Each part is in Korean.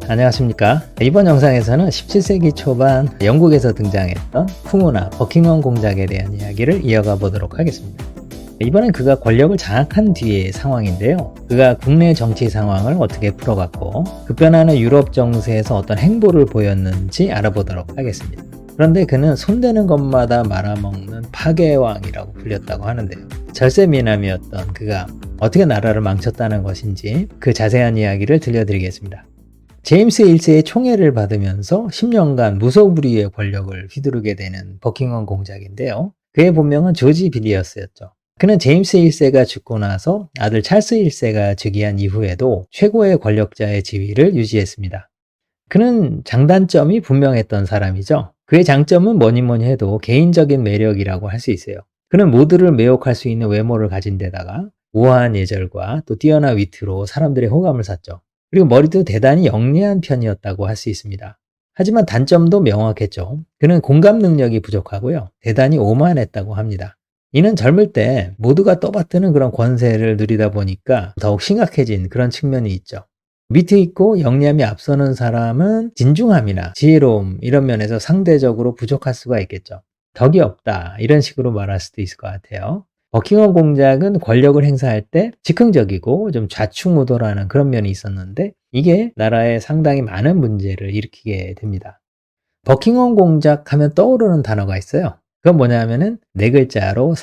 안녕하십니까. 이번 영상에서는 17세기 초반 영국에서 등장했던 풍우나 버킹엄 공작에 대한 이야기를 이어가 보도록 하겠습니다. 이번엔 그가 권력을 장악한 뒤의 상황인데요. 그가 국내 정치 상황을 어떻게 풀어갔고 급변하는 유럽 정세에서 어떤 행보를 보였는지 알아보도록 하겠습니다. 그런데 그는 손대는 것마다 말아먹는 파괴왕이라고 불렸다고 하는데요. 절세미남이었던 그가 어떻게 나라를 망쳤다는 것인지 그 자세한 이야기를 들려드리겠습니다. 제임스 1세의 총애를 받으면서 10년간 무소불위의 권력을 휘두르게 되는 버킹엄 공작인데요. 그의 본명은 조지 빌리어스였죠. 그는 제임스 1세가 죽고 나서 아들 찰스 1세가 즉위한 이후에도 최고의 권력자의 지위를 유지했습니다. 그는 장단점이 분명했던 사람이죠. 그의 장점은 뭐니 해도 개인적인 매력이라고 할 수 있어요. 그는 모두를 매혹할 수 있는 외모를 가진 데다가 우아한 예절과 또 뛰어난 위트로 사람들의 호감을 샀죠. 그리고 머리도 대단히 영리한 편이었다고 할 수 있습니다. 하지만 단점도 명확했죠. 그는 공감 능력이 부족하고요. 대단히 오만했다고 합니다. 이는 젊을 때 모두가 떠받드는 그런 권세를 누리다 보니까 더욱 심각해진 그런 측면이 있죠. 위트 있고 영리함이 앞서는 사람은 진중함이나 지혜로움 이런 면에서 상대적으로 부족할 수가 있겠죠. 덕이 없다 이런 식으로 말할 수도 있을 것 같아요. 버킹엄 공작은 권력을 행사할 때 즉흥적이고 좀 좌충우돌하는 그런 면이 있었는데 이게 나라에 상당히 많은 문제를 일으키게 됩니다. 버킹엄 공작 하면 떠오르는 단어가 있어요. 그건 뭐냐면은 네 글자로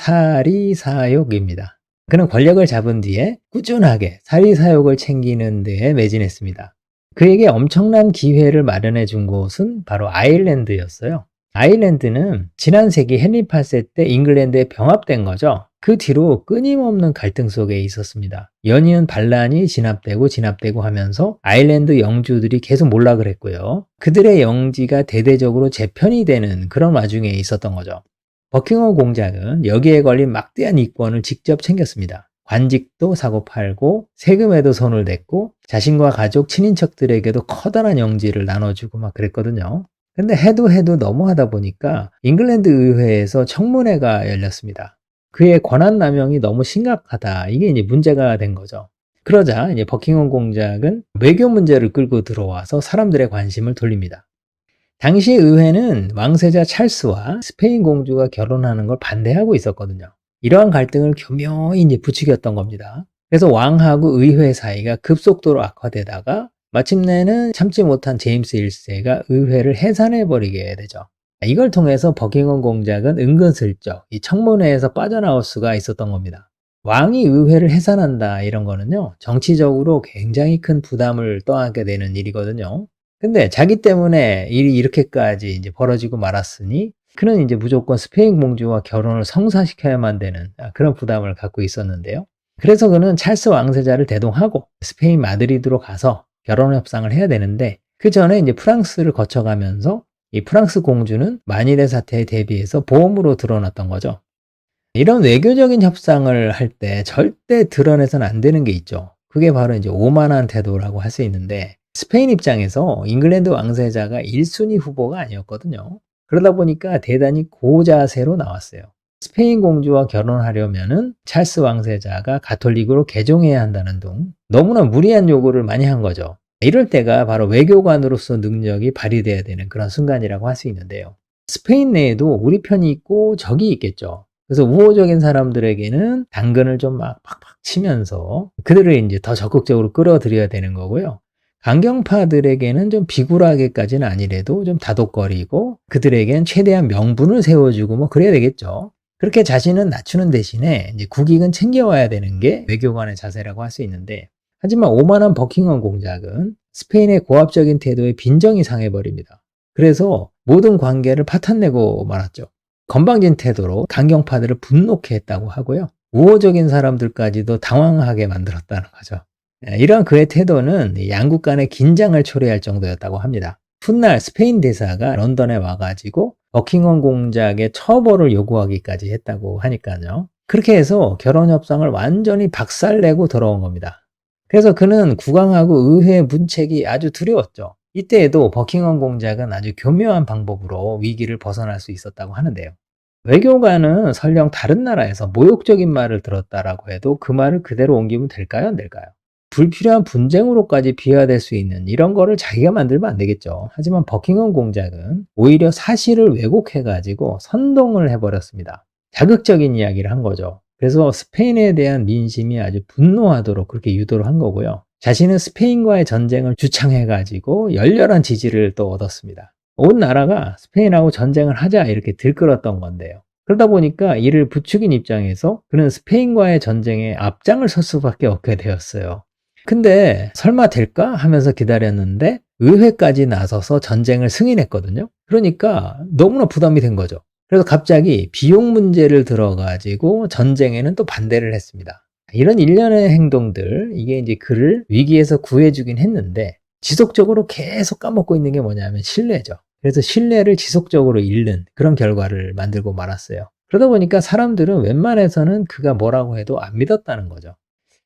사리사욕입니다. 그는 권력을 잡은 뒤에 꾸준하게 사리사욕을 챙기는 데에 매진했습니다. 그에게 엄청난 기회를 마련해 준 곳은 바로 아일랜드였어요. 아일랜드는 지난 세기 헨리 8세 때 잉글랜드에 병합된 거죠. 그 뒤로 끊임없는 갈등 속에 있었습니다. 연이은 반란이 진압되고 하면서 아일랜드 영주들이 계속 몰락을 했고요. 그들의 영지가 대대적으로 재편이 되는 그런 와중에 있었던 거죠. 버킹엄 공작은 여기에 걸린 막대한 이권을 직접 챙겼습니다. 관직도 사고 팔고 세금에도 손을 댔고 자신과 가족, 친인척들에게도 커다란 영지를 나눠주고 막 그랬거든요. 근데 해도 너무하다 보니까 잉글랜드 의회에서 청문회가 열렸습니다. 그의 권한 남용이 너무 심각하다. 이게 이제 문제가 된 거죠. 그러자 이제 버킹엄 공작은 외교 문제를 끌고 들어와서 사람들의 관심을 돌립니다. 당시 의회는 왕세자 찰스와 스페인 공주가 결혼하는 걸 반대하고 있었거든요. 이러한 갈등을 교묘히 이제 부추겼던 겁니다. 그래서 왕하고 의회 사이가 급속도로 악화되다가 마침내는 참지 못한 제임스 1세가 의회를 해산해버리게 되죠. 이걸 통해서 버킹엄 공작은 은근슬쩍 이 청문회에서 빠져나올 수가 있었던 겁니다. 왕이 의회를 해산한다 이런 거는요, 정치적으로 굉장히 큰 부담을 떠안게 되는 일이거든요. 근데 자기 때문에 일이 이렇게까지 이제 벌어지고 말았으니 그는 이제 무조건 스페인 공주와 결혼을 성사시켜야만 되는 그런 부담을 갖고 있었는데요. 그래서 그는 찰스 왕세자를 대동하고 스페인 마드리드로 가서 결혼 협상을 해야 되는데 그 전에 이제 프랑스를 거쳐가면서 이 프랑스 공주는 만일의 사태에 대비해서 보험으로 드러났던 거죠. 이런 외교적인 협상을 할 때 절대 드러내서는 안 되는 게 있죠. 그게 바로 이제 오만한 태도라고 할 수 있는데 스페인 입장에서 잉글랜드 왕세자가 1순위 후보가 아니었거든요. 그러다 보니까 대단히 고자세로 나왔어요. 스페인 공주와 결혼하려면은 찰스 왕세자가 가톨릭으로 개종해야 한다는 등 너무나 무리한 요구를 많이 한 거죠. 이럴 때가 바로 외교관으로서 능력이 발휘돼야 되는 그런 순간이라고 할 수 있는데요. 스페인 내에도 우리 편이 있고 적이 있겠죠. 그래서 우호적인 사람들에게는 당근을 좀 막 팍팍 치면서 그들을 이제 더 적극적으로 끌어들여야 되는 거고요. 강경파들에게는 좀 비굴하게까지는 아니래도 좀 다독거리고 그들에겐 최대한 명분을 세워주고 뭐 그래야 되겠죠. 그렇게 자신은 낮추는 대신에 이제 국익은 챙겨와야 되는 게 외교관의 자세라고 할 수 있는데 하지만 오만한 버킹엄 공작은 스페인의 고압적인 태도에 빈정이 상해버립니다. 그래서 모든 관계를 파탄내고 말았죠. 건방진 태도로 강경파들을 분노케 했다고 하고요. 우호적인 사람들까지도 당황하게 만들었다는 거죠. 이런 그의 태도는 양국 간의 긴장을 초래할 정도였다고 합니다. 훗날 스페인 대사가 런던에 와가지고 버킹엄 공작의 처벌을 요구하기까지 했다고 하니까요. 그렇게 해서 결혼 협상을 완전히 박살내고 돌아온 겁니다. 그래서 그는 국왕하고 의회 문책이 아주 두려웠죠. 이때에도 버킹엄 공작은 아주 교묘한 방법으로 위기를 벗어날 수 있었다고 하는데요. 외교관은 설령 다른 나라에서 모욕적인 말을 들었다라고 해도 그 말을 그대로 옮기면 될까요? 안 될까요? 불필요한 분쟁으로까지 비화될 수 있는 이런 거를 자기가 만들면 안 되겠죠. 하지만 버킹엄 공작은 오히려 사실을 왜곡해가지고 선동을 해버렸습니다. 자극적인 이야기를 한 거죠. 그래서 스페인에 대한 민심이 아주 분노하도록 그렇게 유도를 한 거고요. 자신은 스페인과의 전쟁을 주창해가지고 열렬한 지지를 또 얻었습니다. 온 나라가 스페인하고 전쟁을 하자 이렇게 들끓었던 건데요. 그러다 보니까 이를 부추긴 입장에서 그는 스페인과의 전쟁에 앞장을 설 수밖에 없게 되었어요. 근데 설마 될까 하면서 기다렸는데 의회까지 나서서 전쟁을 승인했거든요. 그러니까 너무나 부담이 된 거죠. 그래서 갑자기 비용 문제를 들어가지고 전쟁에는 또 반대를 했습니다. 이런 일련의 행동들, 이게 이제 그를 위기에서 구해주긴 했는데 지속적으로 계속 까먹고 있는 게 뭐냐면 신뢰죠. 그래서 신뢰를 지속적으로 잃는 그런 결과를 만들고 말았어요. 그러다 보니까 사람들은 웬만해서는 그가 뭐라고 해도 안 믿었다는 거죠.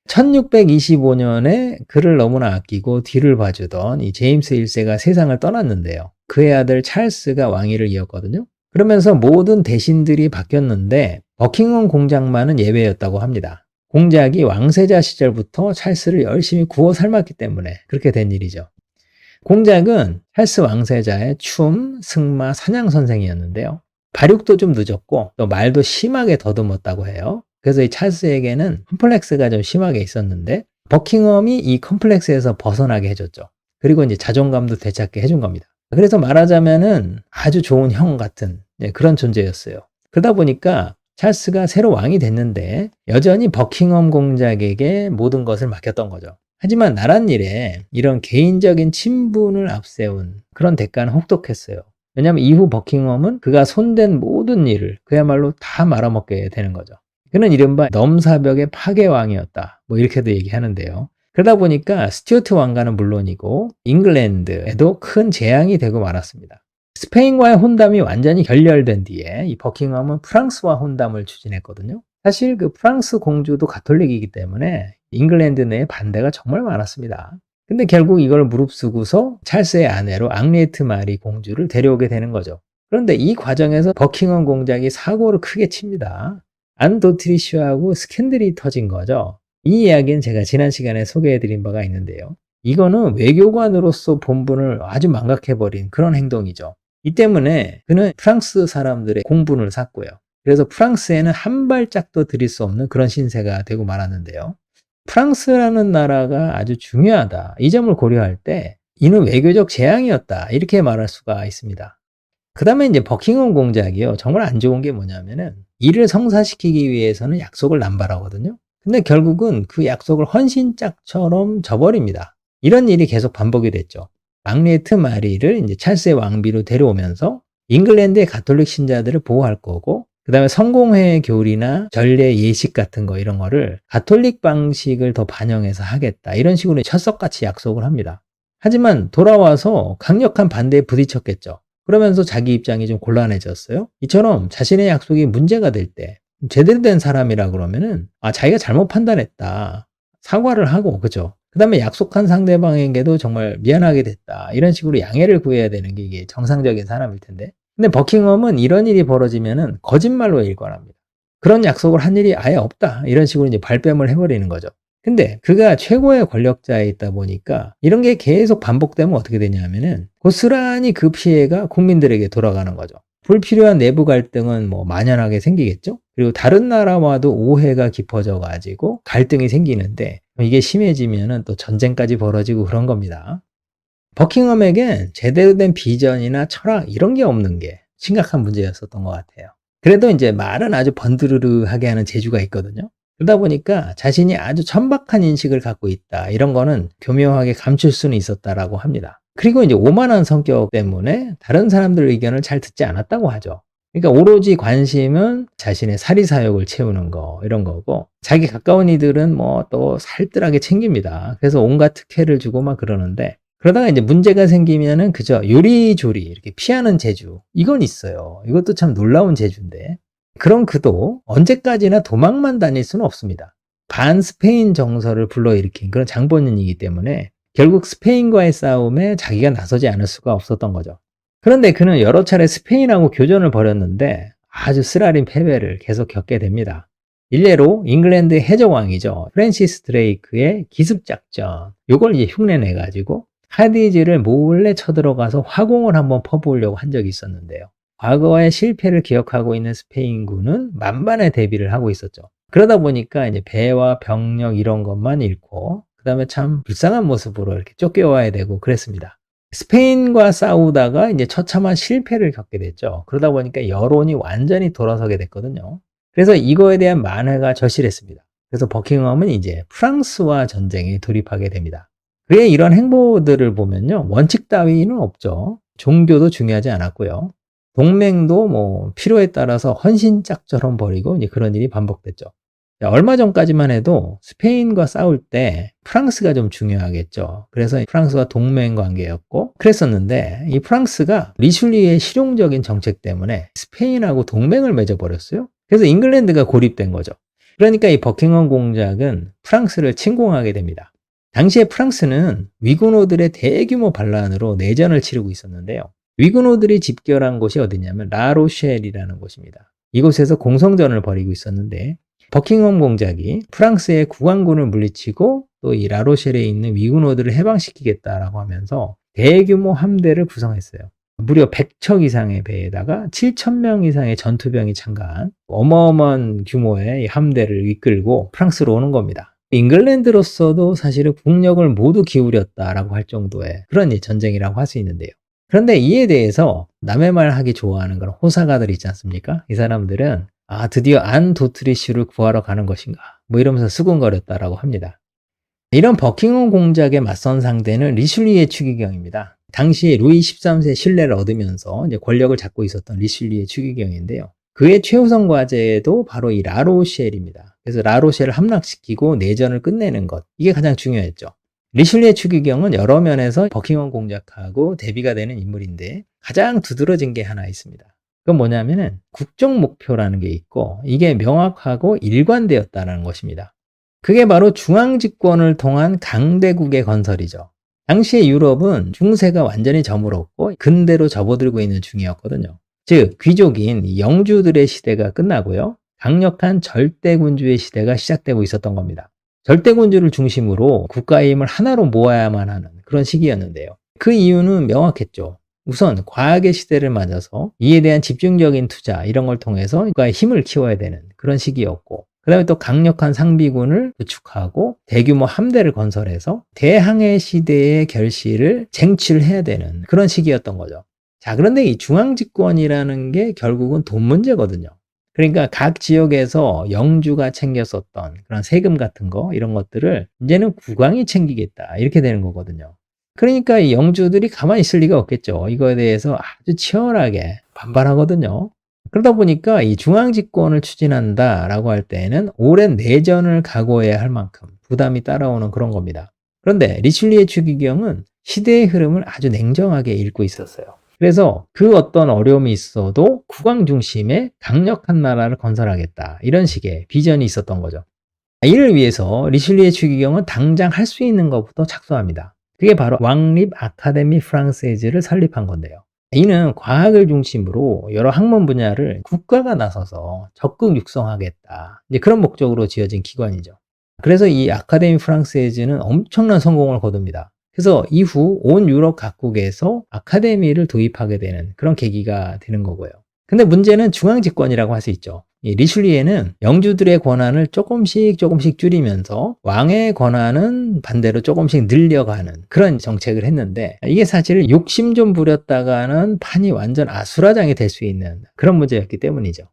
1625년에 그를 너무나 아끼고 뒤를 봐주던 이 제임스 1세가 세상을 떠났는데요. 그의 아들 찰스가 왕위를 이었거든요. 그러면서 모든 대신들이 바뀌었는데 버킹엄 공작만은 예외였다고 합니다. 공작이 왕세자 시절부터 찰스를 열심히 구워 삶았기 때문에 그렇게 된 일이죠. 공작은 찰스 왕세자의 춤, 승마, 사냥 선생이었는데요. 발육도 좀 늦었고 또 말도 심하게 더듬었다고 해요. 그래서 이 찰스에게는 컴플렉스가 좀 심하게 있었는데 버킹엄이 이 컴플렉스에서 벗어나게 해줬죠. 그리고 이제 자존감도 되찾게 해준 겁니다. 그래서 말하자면은 아주 좋은 형 같은 그런 존재였어요. 그러다 보니까 찰스가 새로 왕이 됐는데 여전히 버킹엄 공작에게 모든 것을 맡겼던 거죠. 하지만 나란 일에 이런 개인적인 친분을 앞세운 그런 대가는 혹독했어요. 왜냐하면 이후 버킹엄은 그가 손댄 모든 일을 그야말로 다 말아먹게 되는 거죠. 그는 이른바 넘사벽의 파괴왕이었다. 뭐 이렇게도 얘기하는데요. 그러다 보니까 스튜어트 왕가는 물론이고 잉글랜드에도 큰 재앙이 되고 말았습니다. 스페인과의 혼담이 완전히 결렬된 뒤에 이 버킹엄은 프랑스와 혼담을 추진했거든요. 사실 그 프랑스 공주도 가톨릭이기 때문에 잉글랜드 내에 반대가 정말 많았습니다. 근데 결국 이걸 무릅쓰고서 찰스의 아내로 앙리에트 마리 공주를 데려오게 되는 거죠. 그런데 이 과정에서 버킹엄 공작이 사고를 크게 칩니다. 안 도트리슈하고 스캔들이 터진 거죠. 이 이야기는 제가 지난 시간에 소개해드린 바가 있는데요. 이거는 외교관으로서 본분을 아주 망각해버린 그런 행동이죠. 이 때문에 그는 프랑스 사람들의 공분을 샀고요. 그래서 프랑스에는 한 발짝도 들일 수 없는 그런 신세가 되고 말았는데요. 프랑스라는 나라가 아주 중요하다. 이 점을 고려할 때 이는 외교적 재앙이었다. 이렇게 말할 수가 있습니다. 그 다음에 이제 버킹엄 공작이요. 정말 안 좋은 게 뭐냐면은 이를 성사시키기 위해서는 약속을 남발하거든요. 근데 결국은 그 약속을 헌신짝처럼 져버립니다. 이런 일이 계속 반복이 됐죠. 앙리에트 마리를 이제 찰스의 왕비로 데려오면서 잉글랜드의 가톨릭 신자들을 보호할 거고, 그 다음에 성공회 교리나 전례 예식 같은 거 이런 거를 가톨릭 방식을 더 반영해서 하겠다. 이런 식으로 철석같이 약속을 합니다. 하지만 돌아와서 강력한 반대에 부딪혔겠죠. 그러면서 자기 입장이 좀 곤란해졌어요. 이처럼 자신의 약속이 문제가 될 때 제대로 된 사람이라 그러면은 자기가 잘못 판단했다. 사과를 하고 그죠? 그 다음에 약속한 상대방에게도 정말 미안하게 됐다. 이런 식으로 양해를 구해야 되는 게 이게 정상적인 사람일 텐데. 근데 버킹엄은 이런 일이 벌어지면은 거짓말로 일관합니다. 그런 약속을 한 일이 아예 없다. 이런 식으로 이제 발뺌을 해버리는 거죠. 근데 그가 최고의 권력자에 있다 보니까 이런 게 계속 반복되면 어떻게 되냐면은 고스란히 그 피해가 국민들에게 돌아가는 거죠. 불필요한 내부 갈등은 뭐 만연하게 생기겠죠. 그리고 다른 나라와도 오해가 깊어져 가지고 갈등이 생기는데 이게 심해지면은 또 전쟁까지 벌어지고 그런 겁니다. 버킹엄에겐 제대로 된 비전이나 철학 이런 게 없는 게 심각한 문제였었던 것 같아요. 그래도 이제 말은 아주 번드르르하게 하는 재주가 있거든요. 그러다 보니까 자신이 아주 천박한 인식을 갖고 있다. 이런 거는 교묘하게 감출 수는 있었다라고 합니다. 그리고 이제 오만한 성격 때문에 다른 사람들 의견을 잘 듣지 않았다고 하죠. 그러니까 오로지 관심은 자신의 사리사욕을 채우는 거 이런 거고, 자기 가까운 이들은 뭐 또 살뜰하게 챙깁니다. 그래서 온갖 특혜를 주고 막 그러는데, 그러다가 이제 문제가 생기면은 그저 요리조리 이렇게 피하는 재주 이건 있어요. 이것도 참 놀라운 재주인데, 그런 그도 언제까지나 도망만 다닐 수는 없습니다. 반스페인 정서를 불러일으킨 그런 장본인이기 때문에 결국 스페인과의 싸움에 자기가 나서지 않을 수가 없었던 거죠. 그런데 그는 여러 차례 스페인하고 교전을 벌였는데 아주 쓰라린 패배를 계속 겪게 됩니다. 일례로 잉글랜드 해적왕이죠. 프랜시스 드레이크의 기습작전. 요걸 이제 흉내내가지고 카디즈를 몰래 쳐들어가서 화공을 한번 퍼부으려고 한 적이 있었는데요. 과거의 실패를 기억하고 있는 스페인군은 만반의 대비를 하고 있었죠. 그러다 보니까 이제 배와 병력 이런 것만 잃고, 그 다음에 참 불쌍한 모습으로 이렇게 쫓겨와야 되고 그랬습니다. 스페인과 싸우다가 이제 처참한 실패를 겪게 됐죠. 그러다 보니까 여론이 완전히 돌아서게 됐거든요. 그래서 이거에 대한 만회가 절실했습니다. 그래서 버킹엄은 이제 프랑스와 전쟁에 돌입하게 됩니다. 그의 이런 행보들을 보면요, 원칙 따위는 없죠. 종교도 중요하지 않았고요. 동맹도 뭐 필요에 따라서 헌신짝처럼 벌이고 이제 그런 일이 반복됐죠. 얼마 전까지만 해도 스페인과 싸울 때 프랑스가 좀 중요하겠죠. 그래서 프랑스와 동맹 관계였고 그랬었는데, 이 프랑스가 리슐리의 실용적인 정책 때문에 스페인하고 동맹을 맺어버렸어요. 그래서 잉글랜드가 고립된 거죠. 그러니까 이 버킹엄 공작은 프랑스를 침공하게 됩니다. 당시에 프랑스는 위군호들의 대규모 반란으로 내전을 치르고 있었는데요. 위군호들이 집결한 곳이 어디냐면 라로쉘이라는 곳입니다. 이곳에서 공성전을 벌이고 있었는데, 버킹엄 공작이 프랑스의 국왕군을 물리치고 또 이 라로쉘에 있는 위군호들을 해방시키겠다라고 하면서 대규모 함대를 구성했어요. 무려 100척 이상의 배에다가 7,000명 이상의 전투병이 참가한 어마어마한 규모의 함대를 이끌고 프랑스로 오는 겁니다. 잉글랜드로서도 사실은 국력을 모두 기울였다라고 할 정도의 그런 전쟁이라고 할 수 있는데요. 그런데 이에 대해서 남의 말 하기 좋아하는 그런 호사가들 있지 않습니까? 이 사람들은 드디어 안 도트리슈를 구하러 가는 것인가 뭐 이러면서 수군거렸다라고 합니다. 이런 버킹엄 공작에 맞선 상대는 리슐리의 추기경입니다. 당시 루이 13세 신뢰를 얻으면서 이제 권력을 잡고 있었던 리슐리의 추기경인데요. 그의 최우선 과제도 바로 이 라로쉘입니다. 그래서 라로쉘을 함락시키고 내전을 끝내는 것, 이게 가장 중요했죠. 리슐리의 추기경은 여러 면에서 버킹엄 공작하고 대비가 되는 인물인데, 가장 두드러진 게 하나 있습니다. 그건 뭐냐면은 국정 목표라는 게 있고, 이게 명확하고 일관되었다는 것입니다. 그게 바로 중앙집권을 통한 강대국의 건설이죠. 당시의 유럽은 중세가 완전히 저물었고 근대로 접어들고 있는 중이었거든요. 즉 귀족인 영주들의 시대가 끝나고요, 강력한 절대군주의 시대가 시작되고 있었던 겁니다. 절대군주를 중심으로 국가의 힘을 하나로 모아야만 하는 그런 시기였는데요. 그 이유는 명확했죠. 우선 과학의 시대를 맞아서 이에 대한 집중적인 투자, 이런 걸 통해서 국가의 힘을 키워야 되는 그런 시기였고, 그 다음에 또 강력한 상비군을 구축하고 대규모 함대를 건설해서 대항해 시대의 결실을 쟁취를 해야 되는 그런 시기였던 거죠. 자, 그런데 이 중앙집권이라는 게 결국은 돈 문제거든요. 그러니까 각 지역에서 영주가 챙겼었던 그런 세금 같은 거, 이런 것들을 이제는 국왕이 챙기겠다, 이렇게 되는 거거든요. 그러니까 이 영주들이 가만히 있을 리가 없겠죠. 이거에 대해서 아주 치열하게 반발하거든요. 그러다 보니까 이 중앙집권을 추진한다라고 할 때에는 오랜 내전을 각오해야 할 만큼 부담이 따라오는 그런 겁니다. 그런데 리슐리의 추기경은 시대의 흐름을 아주 냉정하게 읽고 있었어요. 그래서 그 어떤 어려움이 있어도 국왕 중심의 강력한 나라를 건설하겠다, 이런 식의 비전이 있었던 거죠. 이를 위해서 리슐리의 추기경은 당장 할 수 있는 것부터 착수합니다. 그게 바로 왕립 아카데미 프랑세즈를 설립한 건데요. 이는 과학을 중심으로 여러 학문 분야를 국가가 나서서 적극 육성하겠다, 이제 그런 목적으로 지어진 기관이죠. 그래서 이 아카데미 프랑세즈는 엄청난 성공을 거둡니다. 그래서 이후 온 유럽 각국에서 아카데미를 도입하게 되는 그런 계기가 되는 거고요. 근데 문제는 중앙집권이라고 할 수 있죠. 이 리슐리에는 영주들의 권한을 조금씩 줄이면서 왕의 권한은 반대로 조금씩 늘려가는 그런 정책을 했는데, 이게 사실 욕심 좀 부렸다가는 판이 완전 아수라장이 될 수 있는 그런 문제였기 때문이죠.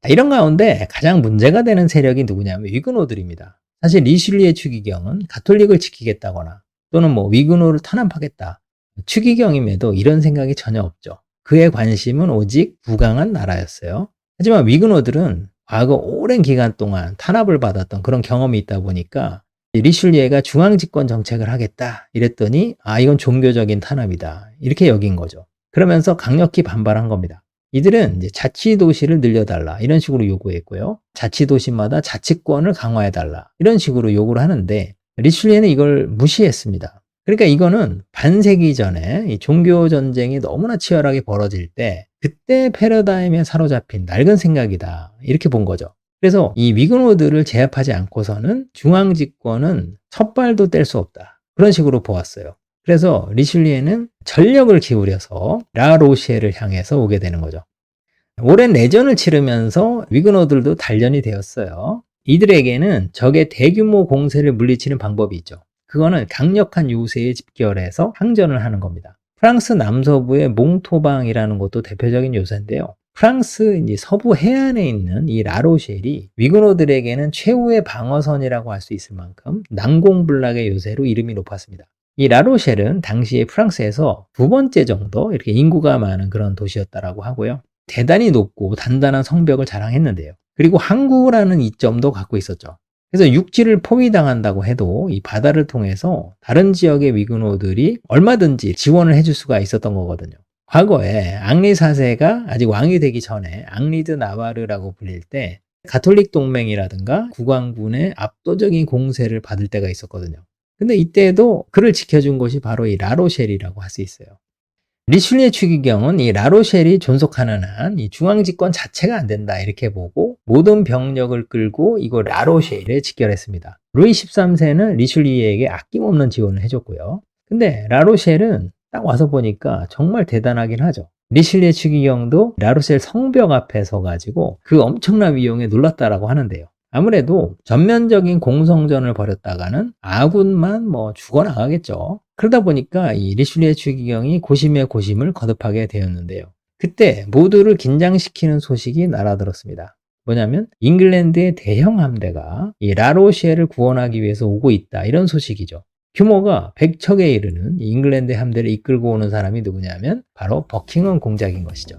이런 가운데 가장 문제가 되는 세력이 누구냐면 위근호들입니다. 사실 리슐리의 추기경은 가톨릭을 지키겠다거나 또는 위근호를 탄압하겠다, 추기경임에도 이런 생각이 전혀 없죠. 그의 관심은 오직 부강한 나라였어요. 하지만 위근호들은 과거 오랜 기간 동안 탄압을 받았던 그런 경험이 있다 보니까 리슐리에가 중앙집권 정책을 하겠다 이랬더니 이건 종교적인 탄압이다, 이렇게 여긴 거죠. 그러면서 강력히 반발한 겁니다. 이들은 이제 자치도시를 늘려달라, 이런 식으로 요구했고요. 자치도시마다 자치권을 강화해달라, 이런 식으로 요구를 하는데 리슐리에는 이걸 무시했습니다. 그러니까 이거는 반세기 전에 이 종교 전쟁이 너무나 치열하게 벌어질 때 그때 패러다임에 사로잡힌 낡은 생각이다, 이렇게 본 거죠. 그래서 이 위그노드를 제압하지 않고서는 중앙 집권은 섣발도 뗄 수 없다. 그런 식으로 보았어요. 그래서 리슐리에는 전력을 기울여서 라로시엘을 향해서 오게 되는 거죠. 오랜 내전을 치르면서 위그노들도 단련이 되었어요. 이들에게는 적의 대규모 공세를 물리치는 방법이 있죠. 그거는 강력한 요새에 집결해서 항전을 하는 겁니다. 프랑스 남서부의 몽토방이라는 것도 대표적인 요새인데요. 프랑스 이제 서부 해안에 있는 이 라로셸이 위그노들에게는 최후의 방어선이라고 할 수 있을 만큼 난공불락의 요새로 이름이 높았습니다. 이 라로셸은 당시에 프랑스에서 두 번째 정도 이렇게 인구가 많은 그런 도시였다라고 하고요. 대단히 높고 단단한 성벽을 자랑했는데요. 그리고 항구라는 이점도 갖고 있었죠. 그래서 육지를 포위당한다고 해도 이 바다를 통해서 다른 지역의 위그노들이 얼마든지 지원을 해줄 수가 있었던 거거든요. 과거에 앙리 4세가 아직 왕이 되기 전에 앙리 드 나와르라고 불릴 때 가톨릭 동맹이라든가 국왕군의 압도적인 공세를 받을 때가 있었거든요. 근데 이때도 그를 지켜준 곳이 바로 이 라로셸이라고 할 수 있어요. 리슐리에 추기경은 이 라로셸이 존속하는 한 이 중앙 집권 자체가 안 된다 이렇게 보고 모든 병력을 끌고 이곳 라로셸에 집결했습니다. 루이 13세는 리슐리에게 아낌없는 지원을 해줬고요. 근데 라로셸은 딱 와서 보니까 정말 대단하긴 하죠. 리슐리에 추기경도 라로셸 성벽 앞에 서가지고 그 엄청난 위용에 놀랐다라고 하는데요. 아무래도 전면적인 공성전을 벌였다가는 아군만 죽어나가겠죠. 그러다 보니까 이 리슐리에 추기경이 고심의 고심을 거듭하게 되었는데요. 그때 모두를 긴장시키는 소식이 날아들었습니다. 뭐냐면 잉글랜드의 대형 함대가 이 라로셸을 구원하기 위해서 오고 있다 이런 소식이죠. 규모가 100척에 이르는 잉글랜드 함대를 이끌고 오는 사람이 누구냐면 바로 버킹엄 공작인 것이죠.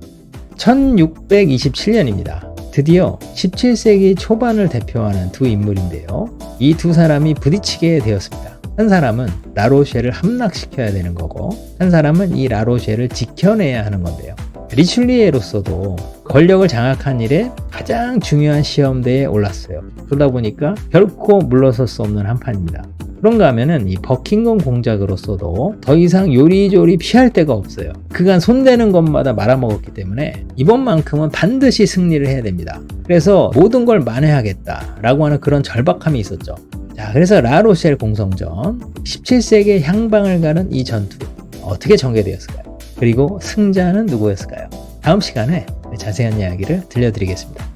1627년입니다. 드디어 17세기 초반을 대표하는 두 인물인데요. 이 두 사람이 부딪히게 되었습니다. 한 사람은 라로셸을 함락시켜야 되는 거고 한 사람은 이 라로셸을 지켜내야 하는 건데요. 리슐리에로서도 권력을 장악한 일에 가장 중요한 시험대에 올랐어요. 그러다 보니까 결코 물러설 수 없는 한판입니다. 그런가 하면은 이 버킹엄 공작으로서도 더 이상 요리조리 피할 데가 없어요. 그간 손대는 것마다 말아먹었기 때문에 이번만큼은 반드시 승리를 해야 됩니다. 그래서 모든 걸 만회하겠다라고 하는 그런 절박함이 있었죠. 자, 그래서 라로셸 공성전 17세기의 향방을 가는 이 전투 어떻게 전개되었을까요? 그리고 승자는 누구였을까요? 다음 시간에 자세한 이야기를 들려드리겠습니다.